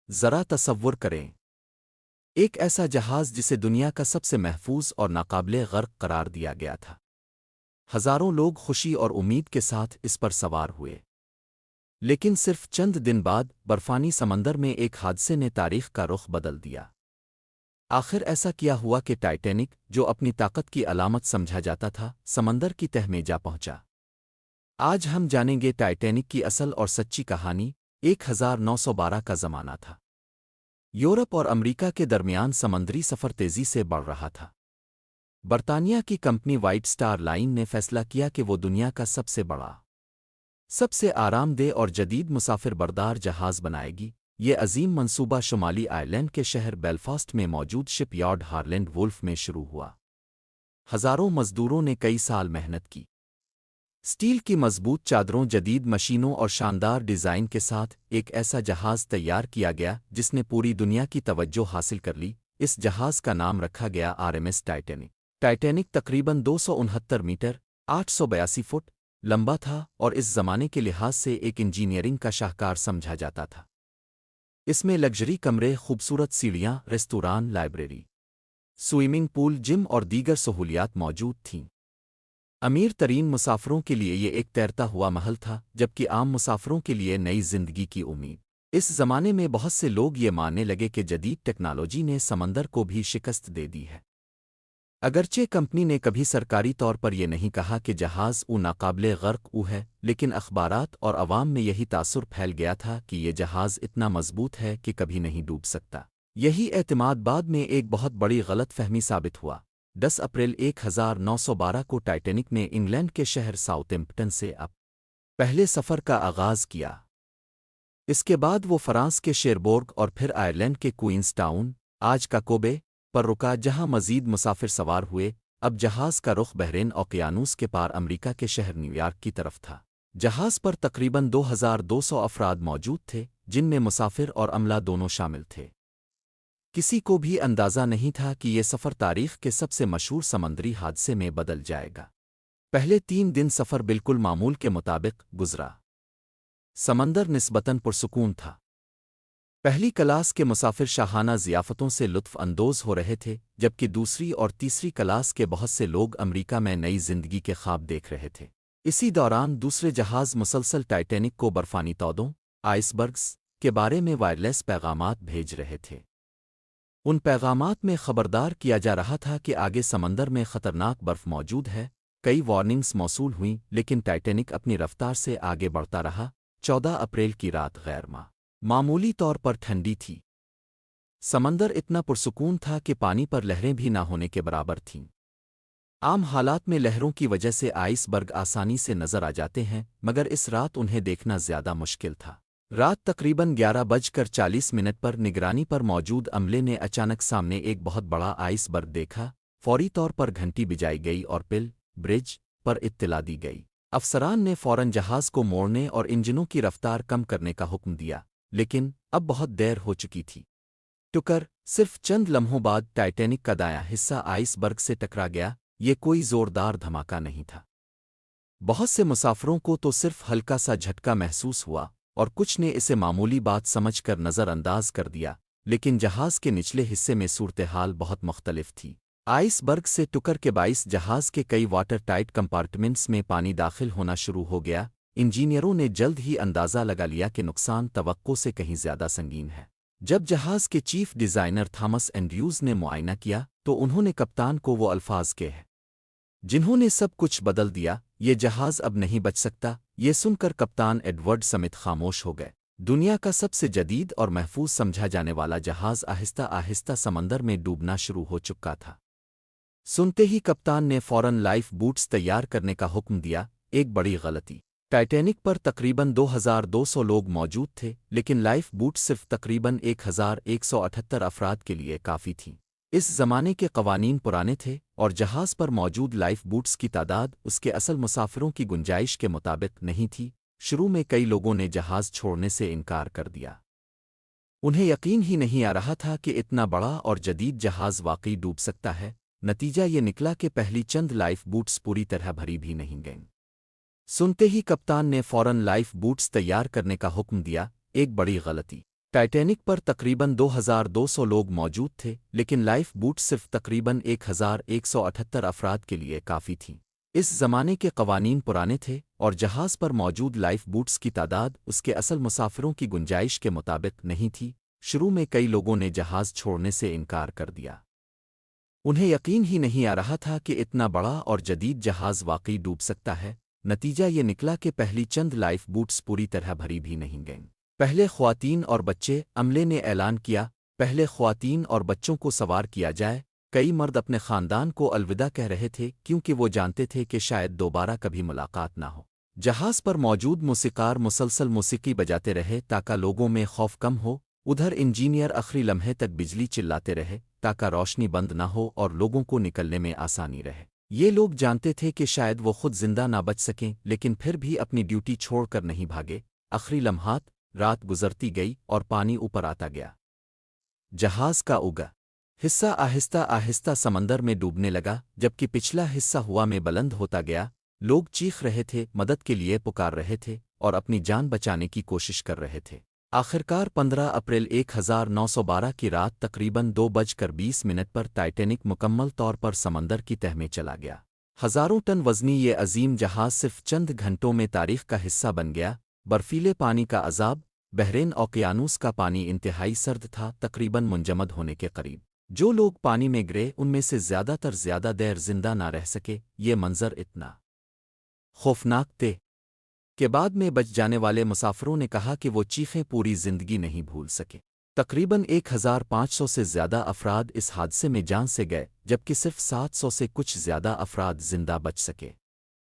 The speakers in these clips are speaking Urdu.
ذرا تصور کریں، ایک ایسا جہاز جسے دنیا کا سب سے محفوظ اور ناقابل غرق قرار دیا گیا تھا۔ ہزاروں لوگ خوشی اور امید کے ساتھ اس پر سوار ہوئے، لیکن صرف چند دن بعد برفانی سمندر میں ایک حادثے نے تاریخ کا رخ بدل دیا۔ آخر ایسا کیا ہوا کہ ٹائٹینک، جو اپنی طاقت کی علامت سمجھا جاتا تھا، سمندر کی تہہ میں جا پہنچا۔ آج ہم جانیں گے ٹائٹینک کی اصل اور سچی کہانی۔ 1912 کا زمانہ تھا۔ یورپ اور امریکہ کے درمیان سمندری سفر تیزی سے بڑھ رہا تھا۔ برطانیہ کی کمپنی وائٹ سٹار لائن نے فیصلہ کیا کہ وہ دنیا کا سب سے بڑا، سب سے آرام دہ اور جدید مسافر بردار جہاز بنائے گی۔ یہ عظیم منصوبہ شمالی آئرلینڈ کے شہر بیلفاسٹ میں موجود شپ یارڈ ہارلینڈ وولف میں شروع ہوا۔ ہزاروں مزدوروں نے کئی سال محنت کی۔ سٹیل کی مضبوط چادروں، جدید مشینوں اور شاندار ڈیزائن کے ساتھ ایک ایسا جہاز تیار کیا گیا جس نے پوری دنیا کی توجہ حاصل کر لی۔ اس جہاز کا نام رکھا گیا RMS ٹائٹینک۔ ٹائٹینک تقریباً 269 میٹر 882 فٹ لمبا تھا اور اس زمانے کے لحاظ سے ایک انجینئرنگ کا شاہکار سمجھا جاتا تھا۔ اس میں لگژری کمرے، خوبصورت سیڑھیاں، ریستوران، لائبریری، سوئمنگ پول، جم اور دیگر سہولیات موجود تھیں۔ امیر ترین مسافروں کے لیے یہ ایک تیرتا ہوا محل تھا، جبکہ عام مسافروں کے لیے نئی زندگی کی امید۔ اس زمانے میں بہت سے لوگ یہ ماننے لگے کہ جدید ٹیکنالوجی نے سمندر کو بھی شکست دے دی ہے۔ اگرچہ کمپنی نے کبھی سرکاری طور پر یہ نہیں کہا کہ جہاز ناقابل غرق ہے، لیکن اخبارات اور عوام میں یہی تاثر پھیل گیا تھا کہ یہ جہاز اتنا مضبوط ہے کہ کبھی نہیں ڈوب سکتا۔ یہی اعتماد بعد میں ایک بہت بڑی غلط فہمی ثابت ہوا۔ 10 اپریل 1912 کو ٹائٹینک نے انگلینڈ کے شہر ساؤتھمپٹن سے پہلے سفر کا آغاز کیا۔ اس کے بعد وہ فرانس کے شیربورگ اور پھر آئرلینڈ کے کوئنز ٹاؤن، آج کا کوبے، پر رکا، جہاں مزید مسافر سوار ہوئے۔ اب جہاز کا رخ بحرین اوقیانوس کے پار امریکہ کے شہر نیو یارک کی طرف تھا۔ جہاز پر تقریباً 2200 افراد موجود تھے، جن میں مسافر اور عملہ دونوں شامل تھے۔ کسی کو بھی اندازہ نہیں تھا کہ یہ سفر تاریخ کے سب سے مشہور سمندری حادثے میں بدل جائے گا۔ پہلے 3 دن سفر بالکل معمول کے مطابق گزرا۔ سمندر نسبتاً پرسکون تھا۔ پہلی کلاس کے مسافر شاہانہ ضیافتوں سے لطف اندوز ہو رہے تھے، جبکہ دوسری اور تیسری کلاس کے بہت سے لوگ امریکہ میں نئی زندگی کے خواب دیکھ رہے تھے۔ اسی دوران دوسرے جہاز مسلسل ٹائٹینک کو برفانی تودوں، آئس برگز، کے بارے میں وائرلیس پیغامات بھیج رہے تھے۔ ان پیغامات میں خبردار کیا جا رہا تھا کہ آگے سمندر میں خطرناک برف موجود ہے۔ کئی وارننگز موصول ہوئیں، لیکن ٹائٹینک اپنی رفتار سے آگے بڑھتا رہا۔ 14 اپریل کی رات غیر معمولی طور پر ٹھنڈی تھی۔ سمندر اتنا پرسکون تھا کہ پانی پر لہریں بھی نہ ہونے کے برابر تھیں۔ عام حالات میں لہروں کی وجہ سے آئس برگ آسانی سے نظر آ جاتے ہیں، مگر اس رات انہیں دیکھنا زیادہ مشکل تھا۔ رات تقریباً 11:40 پر نگرانی پر موجود عملے نے اچانک سامنے ایک بہت بڑا آئس برگ دیکھا۔ فوری طور پر گھنٹی بجائی گئی اور پل برج پر اطلاع دی گئی۔ افسران نے فوراً جہاز کو موڑنے اور انجنوں کی رفتار کم کرنے کا حکم دیا، لیکن اب بہت دیر ہو چکی تھی۔ صرف چند لمحوں بعد ٹائٹینک کا دایاں حصہ آئس برگ سے ٹکرا گیا۔ یہ کوئی زوردار دھماکہ نہیں تھا۔ بہت سے مسافروں کو تو صرف ہلکا سا جھٹکا محسوس ہوا اور کچھ نے اسے معمولی بات سمجھ کر نظر انداز کر دیا، لیکن جہاز کے نچلے حصے میں صورتحال بہت مختلف تھی۔ آئس برگ سے ٹکر کے باعث جہاز کے کئی واٹر ٹائٹ کمپارٹمنٹس میں پانی داخل ہونا شروع ہو گیا۔ انجینئروں نے جلد ہی اندازہ لگا لیا کہ نقصان توقع سے کہیں زیادہ سنگین ہے۔ جب جہاز کے چیف ڈیزائنر تھامس اینڈریوز نے معائنہ کیا تو انہوں نے کپتان کو وہ الفاظ کہے جنہوں نے سب کچھ بدل دیا: یہ جہاز اب نہیں بچ سکتا۔ یہ سن کر کپتان ایڈورڈ سمتھ خاموش ہو گئے۔ دنیا کا سب سے جدید اور محفوظ سمجھا جانے والا جہاز آہستہ آہستہ سمندر میں ڈوبنا شروع ہو چکا تھا۔ سنتے ہی کپتان نے فوراً لائف بوٹس تیار کرنے کا حکم دیا۔ ایک بڑی غلطی۔ ٹائٹینک پر تقریباً 2200 لوگ موجود تھے، لیکن لائف بوٹ صرف تقریباً 1178 افراد کے لیے کافی تھیں۔ اس زمانے کے قوانین پرانے تھے اور جہاز پر موجود لائف بوٹس کی تعداد اس کے اصل مسافروں کی گنجائش کے مطابق نہیں تھی۔ شروع میں کئی لوگوں نے جہاز چھوڑنے سے انکار کر دیا۔ انہیں یقین ہی نہیں آ رہا تھا کہ اتنا بڑا اور جدید جہاز واقعی ڈوب سکتا ہے۔ نتیجہ یہ نکلا کہ پہلی چند لائف بوٹس پوری طرح بھری بھی نہیں گئیں۔ سنتے ہی کپتان نے فوراً لائف بوٹس تیار کرنے کا حکم دیا۔ ایک بڑی غلطی۔ ٹائٹینک پر تقریباً 2200 لوگ موجود تھے، لیکن لائف بوٹ صرف تقریباً 1178 افراد کے لیے کافی تھیں۔ اس زمانے کے قوانین پرانے تھے، اور جہاز پر موجود لائف بوٹس کی تعداد اس کے اصل مسافروں کی گنجائش کے مطابق نہیں تھی۔ شروع میں کئی لوگوں نے جہاز چھوڑنے سے انکار کر دیا۔ انہیں یقین ہی نہیں آ رہا تھا کہ اتنا بڑا اور جدید جہاز واقعی ڈوب سکتا ہے۔ نتیجہ یہ نکلا کہ پہلی چند لائف بوٹس پوری طرح بھری بھی نہیں گئیں۔ پہلے خواتین اور بچے، عملے نے اعلان کیا، پہلے خواتین اور بچوں کو سوار کیا جائے۔ کئی مرد اپنے خاندان کو الوداع کہہ رہے تھے کیونکہ وہ جانتے تھے کہ شاید دوبارہ کبھی ملاقات نہ ہو۔ جہاز پر موجود موسیقار مسلسل موسیقی بجاتے رہے تاکہ لوگوں میں خوف کم ہو۔ ادھر انجینئر آخری لمحے تک بجلی چلاتے رہے تاکہ روشنی بند نہ ہو اور لوگوں کو نکلنے میں آسانی رہے۔ یہ لوگ جانتے تھے کہ شاید وہ خود زندہ نہ بچ سکیں، لیکن پھر بھی اپنی ڈیوٹی چھوڑ کر نہیں بھاگے۔ آخری لمحات، رات گزرتی گئی اور پانی اوپر آتا گیا۔ جہاز کا اوگا حصہ آہستہ آہستہ سمندر میں ڈوبنے لگا، جبکہ پچھلا حصہ ہوا میں بلند ہوتا گیا۔ لوگ چیخ رہے تھے، مدد کے لیے پکار رہے تھے اور اپنی جان بچانے کی کوشش کر رہے تھے۔ آخرکار 15 اپریل 1912 کی رات تقریباً 2:20 پر ٹائٹینک مکمل طور پر سمندر کی تہہ میں چلا گیا۔ ہزاروں ٹن وزنی یہ عظیم جہاز صرف چند گھنٹوں میں تاریخ کا حصہ بن گیا۔ برفیلے پانی کا عذاب، بحرین اوقیانوس کا پانی انتہائی سرد تھا، تقریباً منجمد ہونے کے قریب۔ جو لوگ پانی میں گرے ان میں سے زیادہ تر زیادہ دیر زندہ نہ رہ سکے۔ یہ منظر اتنا خوفناک تھے کہ بعد میں بچ جانے والے مسافروں نے کہا کہ وہ چیخیں پوری زندگی نہیں بھول سکے۔ تقریباً 1500 سے زیادہ افراد اس حادثے میں جان سے گئے، جبکہ صرف 700 سے کچھ زیادہ افراد زندہ بچ سکے۔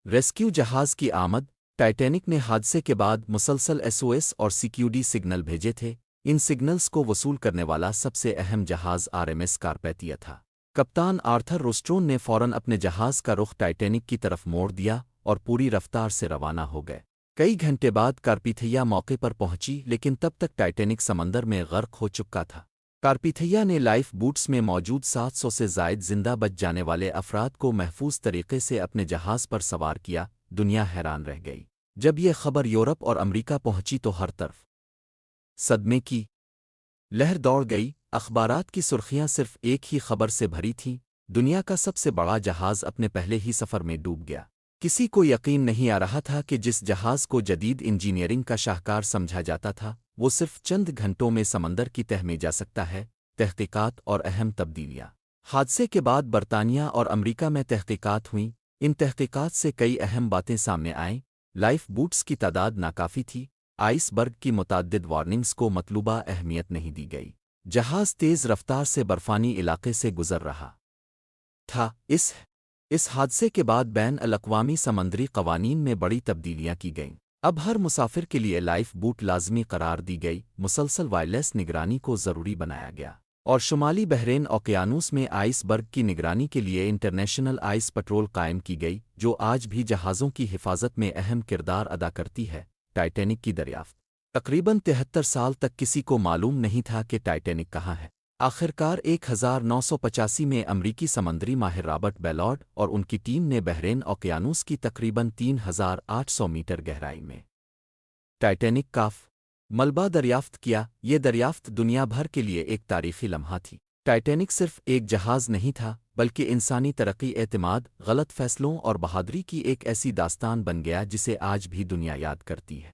ریسکیو جہاز کی آمد، ٹائٹینک نے حادثے کے بعد مسلسل SOS اور سیکیورٹی سگنل بھیجے تھے۔ ان سگنلز کو وصول کرنے والا سب سے اہم جہاز RMS کارپیتھیا تھا۔ کپتان آرتھر روسٹون نے فوراً اپنے جہاز کا رخ ٹائٹینک کی طرف موڑ دیا اور پوری رفتار سے روانہ ہو گئے۔ کئی گھنٹے بعد کارپیتھیا موقع پر پہنچی، لیکن تب تک ٹائٹینک سمندر میں غرق ہو چکا تھا۔ کارپیتھیا نے لائف بوٹس میں موجود 700 سے زائد زندہ بچ جانے والے افراد کو محفوظ طریقے سے اپنے جہاز پر سوار کیا۔ دنیا حیران رہ گئی جب یہ خبر یورپ اور امریکہ پہنچی تو ہر طرف صدمے کی لہر دوڑ گئی۔ اخبارات کی سرخیاں صرف ایک ہی خبر سے بھری تھیں، دنیا کا سب سے بڑا جہاز اپنے پہلے ہی سفر میں ڈوب گیا۔ کسی کو یقین نہیں آ رہا تھا کہ جس جہاز کو جدید انجینئرنگ کا شاہکار سمجھا جاتا تھا، وہ صرف چند گھنٹوں میں سمندر کی تہہ میں جا سکتا ہے۔ تحقیقات اور اہم تبدیلیاں۔ حادثے کے بعد برطانیہ اور امریکہ میں تحقیقات ہوئیں۔ ان تحقیقات سے کئی اہم باتیں سامنے آئیں۔ لائف بوٹس کی تعداد ناکافی تھی، آئس برگ کی متعدد وارننگز کو مطلوبہ اہمیت نہیں دی گئی، جہاز تیز رفتار سے برفانی علاقے سے گزر رہا تھا۔ اس حادثے کے بعد بین الاقوامی سمندری قوانین میں بڑی تبدیلیاں کی گئیں۔ اب ہر مسافر کے لیے لائف بوٹ لازمی قرار دی گئی، مسلسل وائرلیس نگرانی کو ضروری بنایا گیا، اور شمالی بحرین اوقیانوس میں آئس برگ کی نگرانی کے لیے انٹرنیشنل آئس پٹرول قائم کی گئی، جو آج بھی جہازوں کی حفاظت میں اہم کردار ادا کرتی ہے۔ ٹائٹینک کی دریافت۔ تقریباً 73 سال تک کسی کو معلوم نہیں تھا کہ ٹائٹینک کہاں ہے۔ آخرکار 1985 میں امریکی سمندری ماہر رابرٹ بیلارڈ اور ان کی ٹیم نے بحرین اوقیانوس کی تقریباً 3800 میٹر گہرائی میں ٹائٹینک کا ملبہ دریافت کیا۔ یہ دریافت دنیا بھر کے لیے ایک تاریخی لمحہ تھی۔ ٹائٹینک صرف ایک جہاز نہیں تھا، بلکہ انسانی ترقی، اعتماد، غلط فیصلوں اور بہادری کی ایک ایسی داستان بن گیا جسے آج بھی دنیا یاد کرتی ہے۔